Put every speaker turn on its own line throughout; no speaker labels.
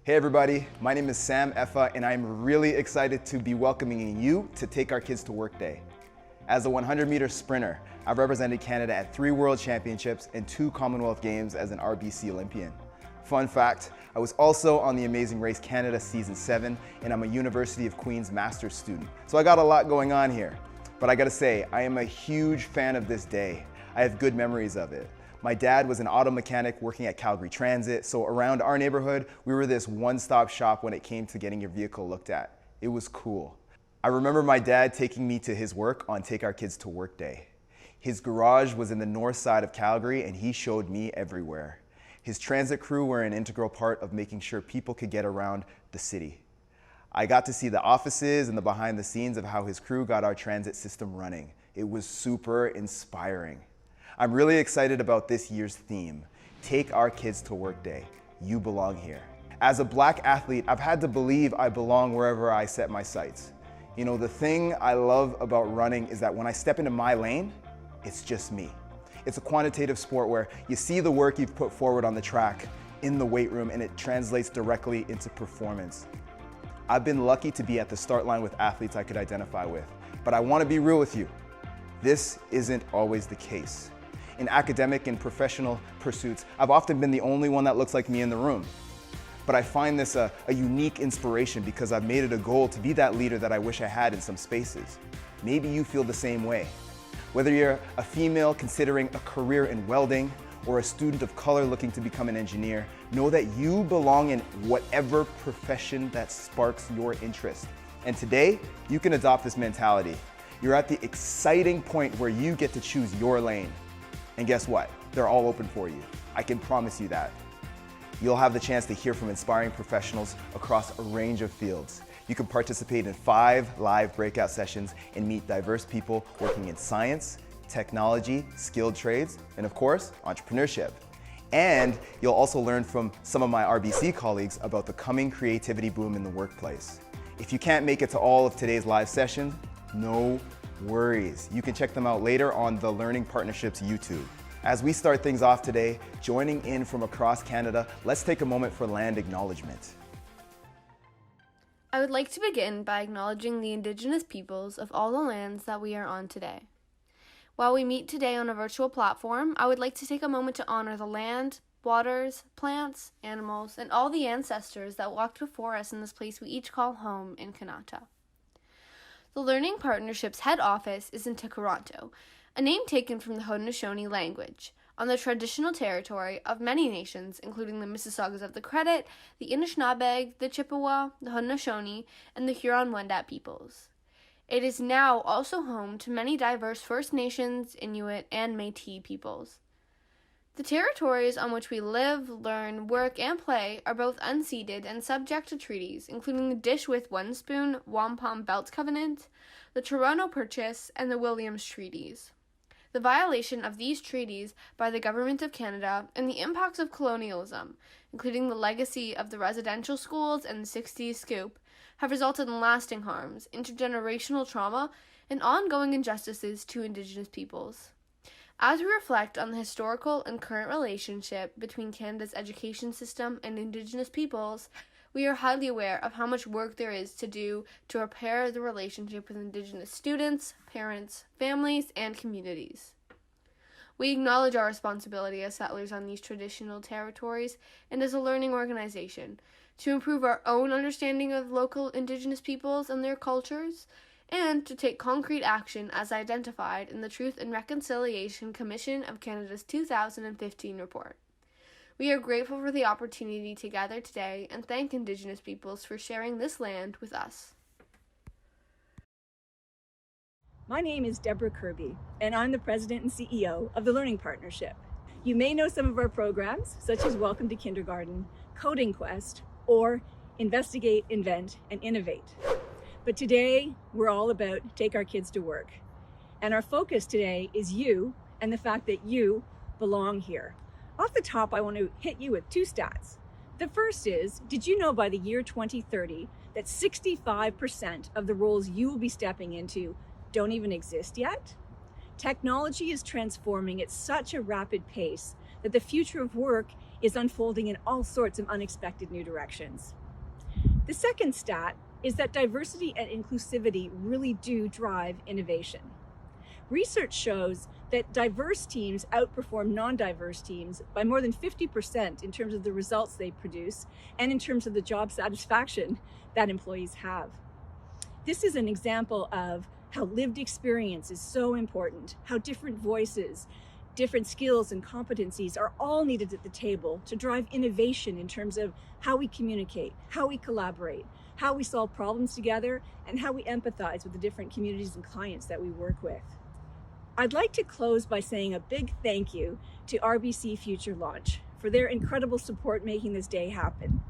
Hey everybody, my name is Sam Effa and I'm really excited to be welcoming you to Take Our Kids to Work Day. As a 100-meter sprinter, I've represented Canada at 3 World Championships and 2 Commonwealth Games as an RBC Olympian. Fun fact, I was also on the Amazing Race Canada Season 7 and I'm a University of Queen's Master's student. So I got a lot going on here. But I gotta say, I am a huge fan of this day. I have good memories of it. My dad was an auto mechanic working at Calgary Transit, so around our neighborhood, we were this one-stop shop when it came to getting your vehicle looked at. It was cool. I remember my dad taking me to his work on Take Our Kids to Work Day. His garage was in the north side of Calgary and he showed me everywhere. His transit crew were an integral part of making sure people could get around the city. I got to see the offices and the behind the scenes of how his crew got our transit system running. It was super inspiring. I'm really excited about this year's theme, Take Our Kids to Work Day. You belong here. As a Black athlete, I've had to believe I belong wherever I set my sights. You know, the thing I love about running is that when I step into my lane, it's just me. It's a quantitative sport where you see the work you've put forward on the track, in the weight room, and it translates directly into performance. I've been lucky to be at the start line with athletes I could identify with, but I want to be real with you. This isn't always the case. In academic and professional pursuits, I've often been the only one that looks like me in the room. But I find this a unique inspiration because I've made it a goal to be that leader that I wish I had in some spaces. Maybe you feel the same way. Whether you're a female considering a career in welding or a student of color looking to become an engineer, know that you belong in whatever profession that sparks your interest. And today, you can adopt this mentality. You're at the exciting point where you get to choose your lane. And guess what? They're all open for you. I can promise you that. You'll have the chance to hear from inspiring professionals across a range of fields. You can participate in 5 live breakout sessions and meet diverse people working in science, technology, skilled trades, and of course, entrepreneurship. And you'll also learn from some of my RBC colleagues about the coming creativity boom in the workplace. If you can't make it to all of today's live sessions, no worries. You can check them out later on the Learning Partnerships YouTube. As we start things off today, joining in from across Canada, let's take a moment for land acknowledgement.
I would like to begin by acknowledging the Indigenous peoples of all the lands that we are on today. While we meet today on a virtual platform, I would like to take a moment to honor the land, waters, plants, animals, and all the ancestors that walked before us in this place we each call home in Kanata. The Learning Partnerships head office is in Toronto, a name taken from the Haudenosaunee language, on the traditional territory of many nations, including the Mississaugas of the Credit, the Anishinaabe, the Chippewa, the Haudenosaunee, and the Huron-Wendat peoples. It is now also home to many diverse First Nations, Inuit, and Métis peoples. The territories on which we live, learn, work, and play are both unceded and subject to treaties, including the Dish with One Spoon Wampum Belt Covenant, the Toronto Purchase, and the Williams Treaties. The violation of these treaties by the Government of Canada and the impacts of colonialism, including the legacy of the residential schools and the 60s scoop, have resulted in lasting harms, intergenerational trauma, and ongoing injustices to Indigenous peoples. As we reflect on the historical and current relationship between Canada's education system and Indigenous peoples, we are highly aware of how much work there is to do to repair the relationship with Indigenous students, parents, families, and communities. We acknowledge our responsibility as settlers on these traditional territories and as a learning organization to improve our own understanding of local Indigenous peoples and their cultures, and to take concrete action as identified in the Truth and Reconciliation Commission of Canada's 2015 report. We are grateful for the opportunity to gather today and thank Indigenous peoples for sharing this land with us.
My name is Deborah Kirby, and I'm the President and CEO of the Learning Partnership. You may know some of our programs, such as Welcome to Kindergarten, Coding Quest, or Investigate, Invent, and Innovate. But today, we're all about Take Our Kids to Work. And our focus today is you and the fact that you belong here. Off the top, I want to hit you with 2 stats. The first is, did you know by the year 2030 that 65% of the roles you will be stepping into don't even exist yet? Technology is transforming at such a rapid pace that the future of work is unfolding in all sorts of unexpected new directions. The second stat is that diversity and inclusivity really do drive innovation. Research shows that diverse teams outperform non-diverse teams by more than 50% in terms of the results they produce and in terms of the job satisfaction that employees have. This is an example of how lived experience is so important, how different voices, different skills and competencies are all needed at the table to drive innovation in terms of how we communicate, how we collaborate, how we solve problems together, and how we empathize with the different communities and clients that we work with. I'd like to close by saying a big thank you to RBC Future Launch for their incredible support making this day happen.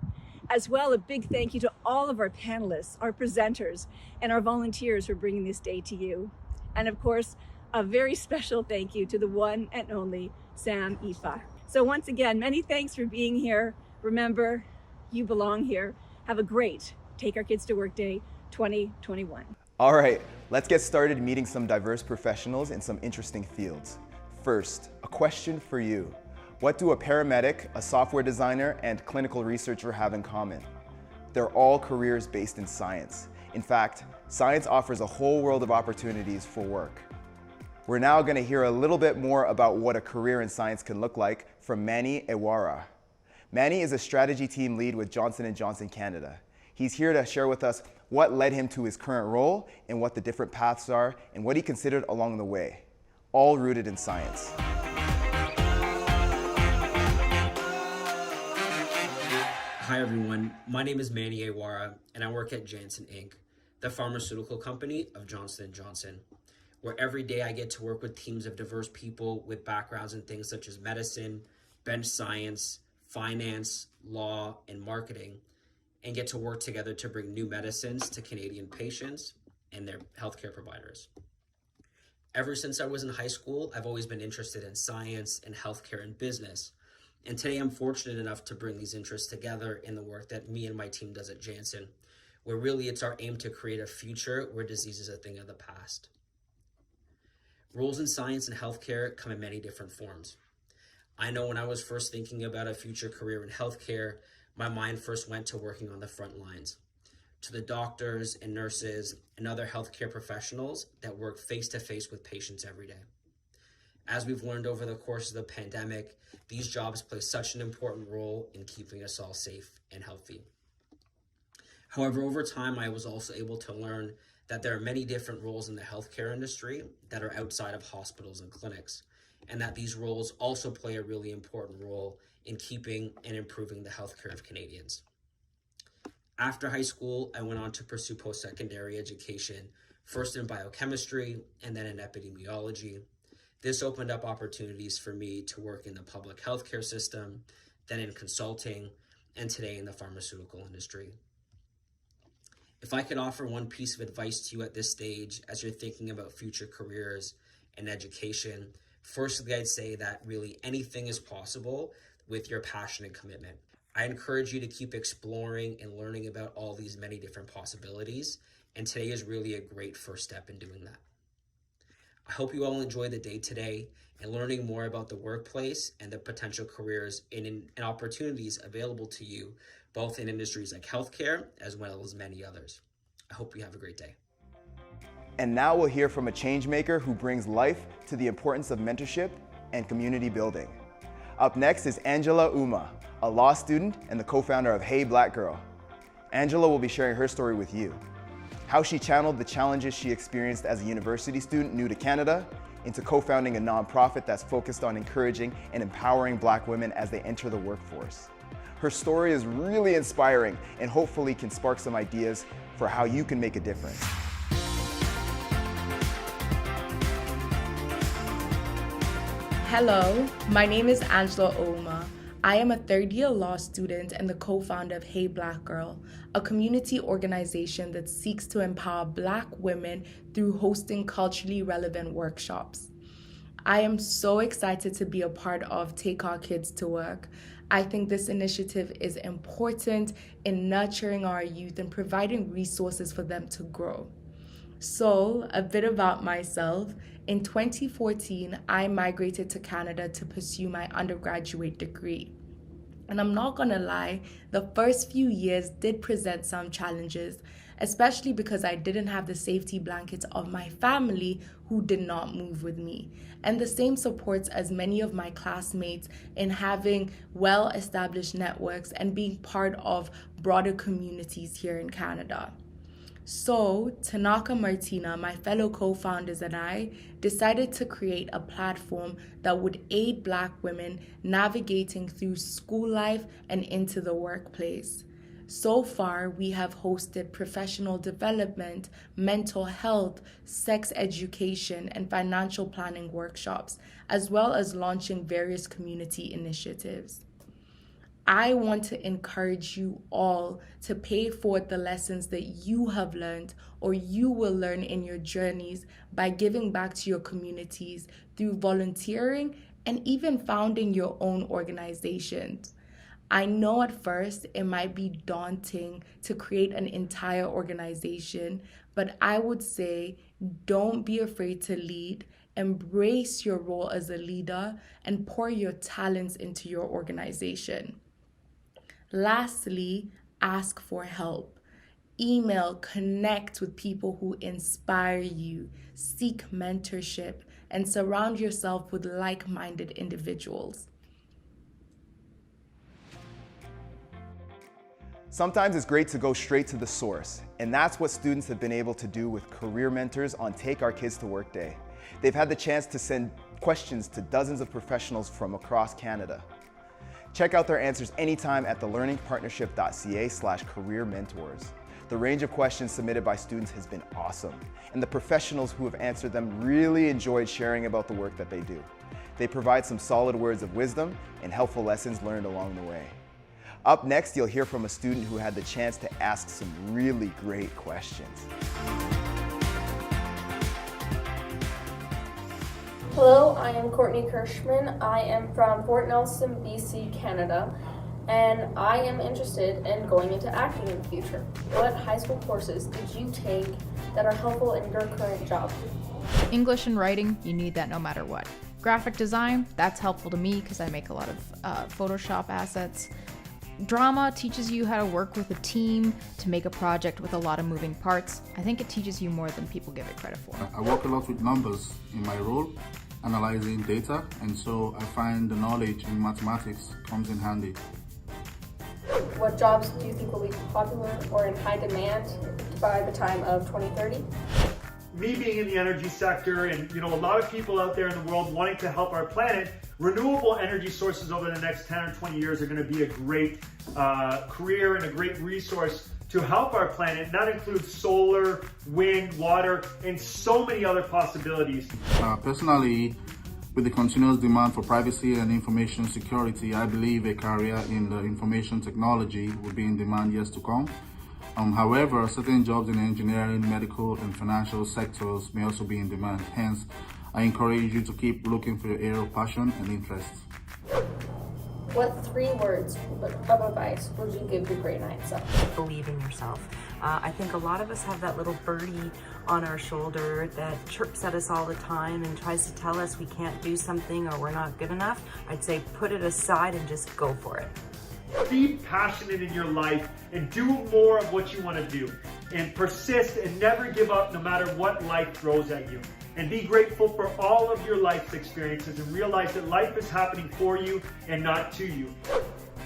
As well, a big thank you to all of our panelists, our presenters, and our volunteers for bringing this day to you. And of course, a very special thank you to the one and only Sam Ifa. So once again, many thanks for being here. Remember, you belong here. Have a great Take Our Kids to Work Day 2021.
All right, let's get started meeting some diverse professionals in some interesting fields. First, a question for you. What do a paramedic, a software designer, and clinical researcher have in common? They're all careers based in science. In fact, science offers a whole world of opportunities for work. We're now going to hear a little bit more about what a career in science can look like from Manny Ewara. Manny is a strategy team lead with Johnson & Johnson Canada. He's here to share with us what led him to his current role and what the different paths are and what he considered along the way, all rooted in science.
Hi everyone, my name is Manny Ewara and I work at Janssen Inc., the pharmaceutical company of Johnson & Johnson, where every day I get to work with teams of diverse people with backgrounds in things such as medicine, bench science, finance, law, and marketing, and get to work together to bring new medicines to Canadian patients and their healthcare providers. Ever since I was in high school, I've always been interested in science and healthcare and business. And today I'm fortunate enough to bring these interests together in the work that me and my team does at Janssen, where really it's our aim to create a future where disease is a thing of the past. Roles in science and healthcare come in many different forms. I know when I was first thinking about a future career in healthcare, my mind first went to working on the front lines, to the doctors and nurses and other healthcare professionals that work face-to-face with patients every day. As we've learned over the course of the pandemic, these jobs play such an important role in keeping us all safe and healthy. However, over time, I was also able to learn that there are many different roles in the healthcare industry that are outside of hospitals and clinics, and that these roles also play a really important role in keeping and improving the healthcare of Canadians. After high school, I went on to pursue post-secondary education, first in biochemistry and then in epidemiology. This opened up opportunities for me to work in the public healthcare system, then in consulting, and today in the pharmaceutical industry. If I could offer one piece of advice to you at this stage as you're thinking about future careers and education, firstly, I'd say that really anything is possible with your passion and commitment. I encourage you to keep exploring and learning about all these many different possibilities, and today is really a great first step in doing that. I hope you all enjoy the day today and learning more about the workplace and the potential careers and opportunities available to you, both in industries like healthcare as well as many others. I hope you have a great day.
And now we'll hear from a change maker who brings life to the importance of mentorship and community building. Up next is Angela Uma, a law student and the co-founder of Hey Black Girl. Angela will be sharing her story with you. How she channeled the challenges she experienced as a university student new to Canada into co-founding a nonprofit that's focused on encouraging and empowering Black women as they enter the workforce. Her story is really inspiring and hopefully can spark some ideas for how you can make a difference.
Hello, my name is Angela Oma. I am a third-year law student and the co-founder of Hey Black Girl, a community organization that seeks to empower Black women through hosting culturally relevant workshops. I am so excited to be a part of Take Our Kids to Work. I think this initiative is important in nurturing our youth and providing resources for them to grow. So, a bit about myself. In 2014, I migrated to Canada to pursue my undergraduate degree. And I'm not gonna lie, the first few years did present some challenges, especially because I didn't have the safety blankets of my family who did not move with me, and the same supports as many of my classmates in having well-established networks and being part of broader communities here in Canada. So, Tanaka Martina, my fellow co-founders, and I decided to create a platform that would aid Black women navigating through school life and into the workplace. So far, we have hosted professional development, mental health, sex education, and financial planning workshops, as well as launching various community initiatives. I want to encourage you all to pay forward the lessons that you have learned or you will learn in your journeys by giving back to your communities through volunteering and even founding your own organizations. I know at first it might be daunting to create an entire organization, but I would say don't be afraid to lead, embrace your role as a leader, and pour your talents into your organization. Lastly, ask for help. Email, connect with people who inspire you, seek mentorship, and surround yourself with like-minded individuals.
Sometimes it's great to go straight to the source, and that's what students have been able to do with career mentors on Take Our Kids to Work Day. They've had the chance to send questions to dozens of professionals from across Canada. Check out their answers anytime at thelearningpartnership.ca/career mentors. The range of questions submitted by students has been awesome, and the professionals who have answered them really enjoyed sharing about the work that they do. They provide some solid words of wisdom and helpful lessons learned along the way. Up next, you'll hear from a student who had the chance to ask some really great questions.
Hello, I am Courtney Kirschmann. I am from Fort Nelson, BC, Canada, and I am interested in going into acting in the future. What high school courses did you take that are helpful in your current job?
English and writing, you need that no matter what. Graphic design, that's helpful to me because I make a lot of Photoshop assets. Drama teaches you how to work with a team to make a project with a lot of moving parts. I think it teaches you more than people give it credit for.
I work a lot with numbers in my role, analyzing data, and so I find the knowledge in mathematics comes in handy.
What jobs do you think will be popular or in high demand by the time of 2030?
Me being in the energy sector and a lot of people out there in the world wanting to help our planet, renewable energy sources over the next 10 or 20 years are going to be a great career and a great resource to help our planet. And that includes solar, wind, water, and so many other possibilities.
Personally, with the continuous demand for privacy and information security, I believe a career in the information technology will be in demand years to come. However, certain jobs in engineering, medical, and financial sectors may also be in demand. Hence, I encourage you to keep looking for your area of passion and interest.
What 3 words of advice would you give your grade 9 self?
Believe in yourself. I think a lot of us have that little birdie on our shoulder that chirps at us all the time and tries to tell us we can't do something or we're not good enough. I'd say put it aside and just go for it.
Be passionate in your life and do more of what you want to do. And persist and never give up no matter what life throws at you. And be grateful for all of your life's experiences and realize that life is happening for you and not to you.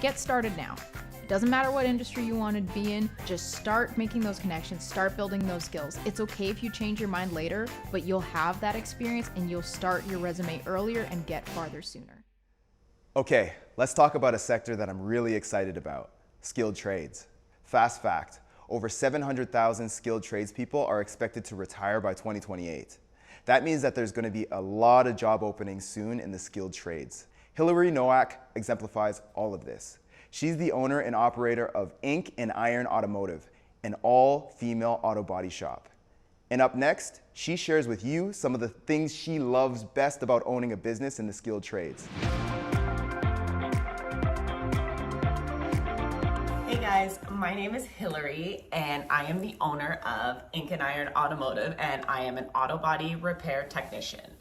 Get started now. It doesn't matter what industry you want to be in, just start making those connections, start building those skills. It's okay if you change your mind later, but you'll have that experience and you'll start your resume earlier and get farther sooner.
Okay, let's talk about a sector that I'm really excited about, skilled trades. Fast fact, over 700,000 skilled tradespeople are expected to retire by 2028. That means that there's going to be a lot of job openings soon in the skilled trades. Hillary Nowak exemplifies all of this. She's the owner and operator of Ink and Iron Automotive, an all-female auto body shop. And up next, she shares with you some of the things she loves best about owning a business in the skilled trades.
Hey guys, my name is Hillary and I am the owner of Ink and Iron Automotive and I am an auto body repair technician.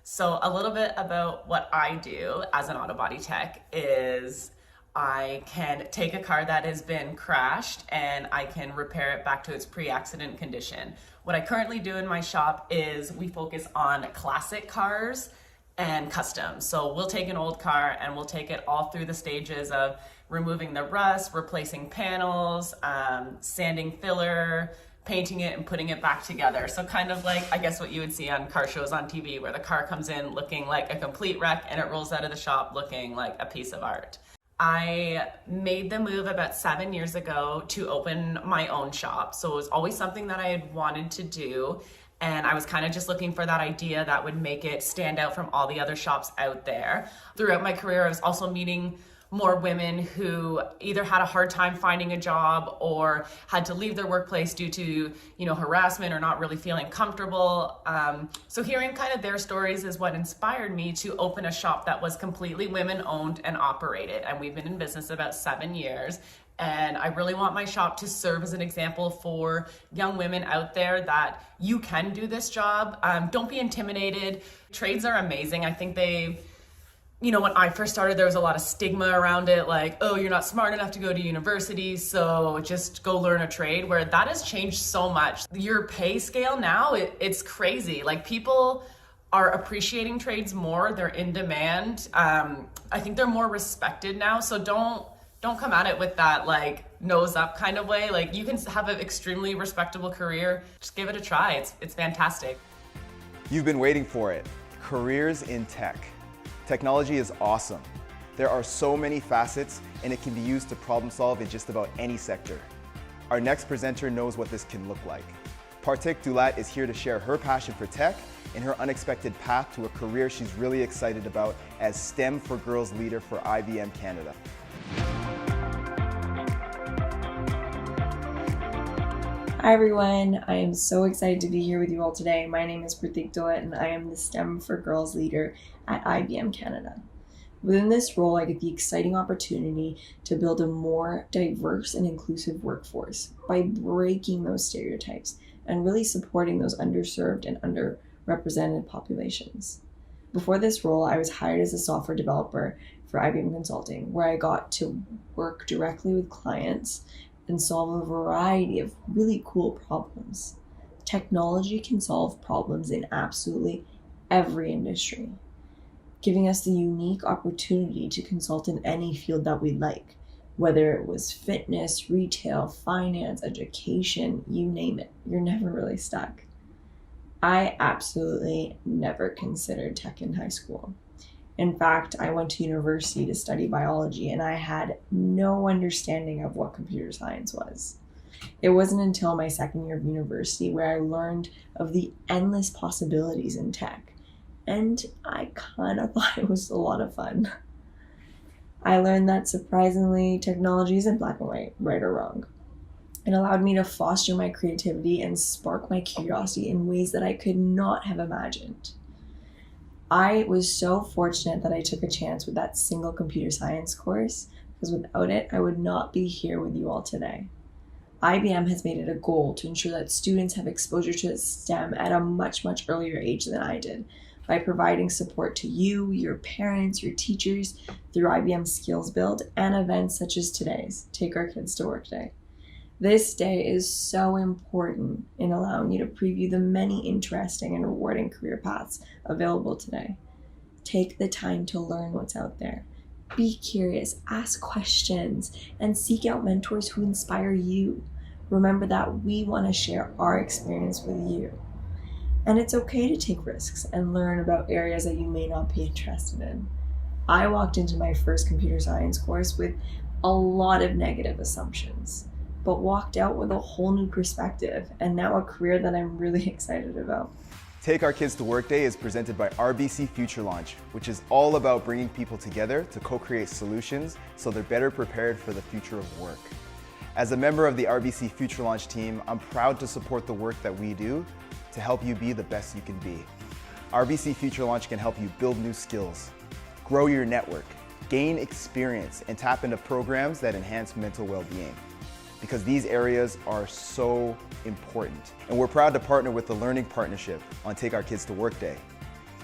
So a little bit about what I do as an auto body tech is I can take a car that has been crashed and I can repair it back to its pre-accident condition. What I currently do in my shop is we focus on classic cars and custom. So we'll take an old car and we'll take it all through the stages of removing the rust, replacing panels, sanding filler, painting it and putting it back together. So kind of like, I guess what you would see on car shows on TV, where the car comes in looking like a complete wreck and it rolls out of the shop looking like a piece of art. I made the move about 7 years ago to open my own shop. So it was always something that I had wanted to do. And I was kind of just looking for that idea that would make it stand out from all the other shops out there. Throughout my career, I was also meeting more women who either had a hard time finding a job or had to leave their workplace due to, harassment or not really feeling comfortable. So hearing kind of their stories is what inspired me to open a shop that was completely women-owned and operated. And we've been in business about 7 years. And I really want my shop to serve as an example for young women out there that you can do this job. Don't be intimidated. Trades are amazing. I think when I first started, there was a lot of stigma around it, like, oh, you're not smart enough to go to university, so just go learn a trade, where that has changed so much. Your pay scale now, it's crazy. Like, people are appreciating trades more. They're in demand. I think they're more respected now. So don't come at it with that like nose up kind of way. Like, you can have an extremely respectable career. Just give it a try. It's fantastic.
You've been waiting for it. Careers in tech. Technology is awesome. There are so many facets and it can be used to problem solve in just about any sector. Our next presenter knows what this can look like. Partik Dulat is here to share her passion for tech and her unexpected path to a career she's really excited about as STEM for Girls leader for IBM Canada.
Hi everyone, I am so excited to be here with you all today. My name is Partik Dulat and I am the STEM for Girls leader at IBM Canada. Within this role, I get the exciting opportunity to build a more diverse and inclusive workforce by breaking those stereotypes and really supporting those underserved and underrepresented populations. Before this role, I was hired as a software developer for IBM Consulting, where I got to work directly with clients and solve a variety of really cool problems. Technology can solve problems in absolutely every industry, giving us the unique opportunity to consult in any field that we like, whether it was fitness, retail, finance, education, you name it. You're never really stuck. I absolutely never considered tech in high school. In fact, I went to university to study biology and I had no understanding of what computer science was. It wasn't until my second year of university where I learned of the endless possibilities in tech. And I kind of thought it was a lot of fun. I learned that surprisingly, technology isn't black and white, right or wrong. It allowed me to foster my creativity and spark my curiosity in ways that I could not have imagined. I was so fortunate that I took a chance with that single computer science course, because without it, I would not be here with you all today. IBM has made it a goal to ensure that students have exposure to STEM at a much, much earlier age than I did, by providing support to you, your parents, your teachers, through IBM Skills Build and events such as today's Take Our Kids to Work Day. This day is so important in allowing you to preview the many interesting and rewarding career paths available today. Take the time to learn what's out there. Be curious, ask questions, and seek out mentors who inspire you. Remember that we want to share our experience with you. And it's okay to take risks and learn about areas that you may not be interested in. I walked into my first computer science course with a lot of negative assumptions, but walked out with a whole new perspective and now a career that I'm really excited about.
Take Our Kids to Work Day is presented by RBC Future Launch, which is all about bringing people together to co-create solutions so they're better prepared for the future of work. As a member of the RBC Future Launch team, I'm proud to support the work that we do to help you be the best you can be. RBC Future Launch can help you build new skills, grow your network, gain experience, and tap into programs that enhance mental well-being, because these areas are so important. And we're proud to partner with the Learning Partnership on Take Our Kids to Work Day.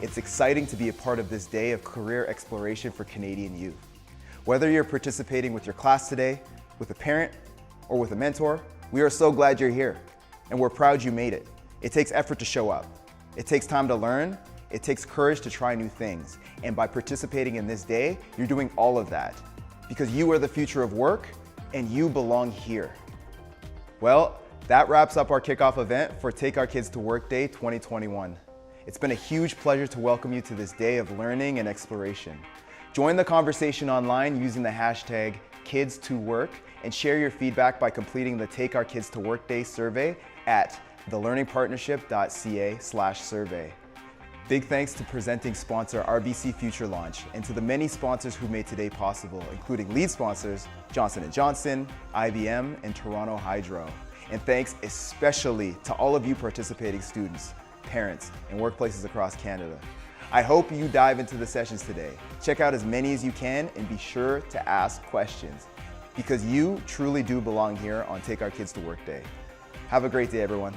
It's exciting to be a part of this day of career exploration for Canadian youth. Whether you're participating with your class today, with a parent, or with a mentor, we are so glad you're here, and we're proud you made it. It takes effort to show up. It takes time to learn. It takes courage to try new things. And by participating in this day, you're doing all of that because you are the future of work and you belong here. Well, that wraps up our kickoff event for Take Our Kids to Work Day 2021. It's been a huge pleasure to welcome you to this day of learning and exploration. Join the conversation online using the hashtag #KidsToWork and share your feedback by completing the Take Our Kids to Work Day survey at thelearningpartnership.ca/survey. Big thanks to presenting sponsor RBC Future Launch and to the many sponsors who made today possible, including lead sponsors Johnson & Johnson, IBM, and Toronto Hydro. And thanks especially to all of you participating students, parents, and workplaces across Canada. I hope you dive into the sessions today. Check out as many as you can and be sure to ask questions because you truly do belong here on Take Our Kids to Work Day. Have a great day, everyone.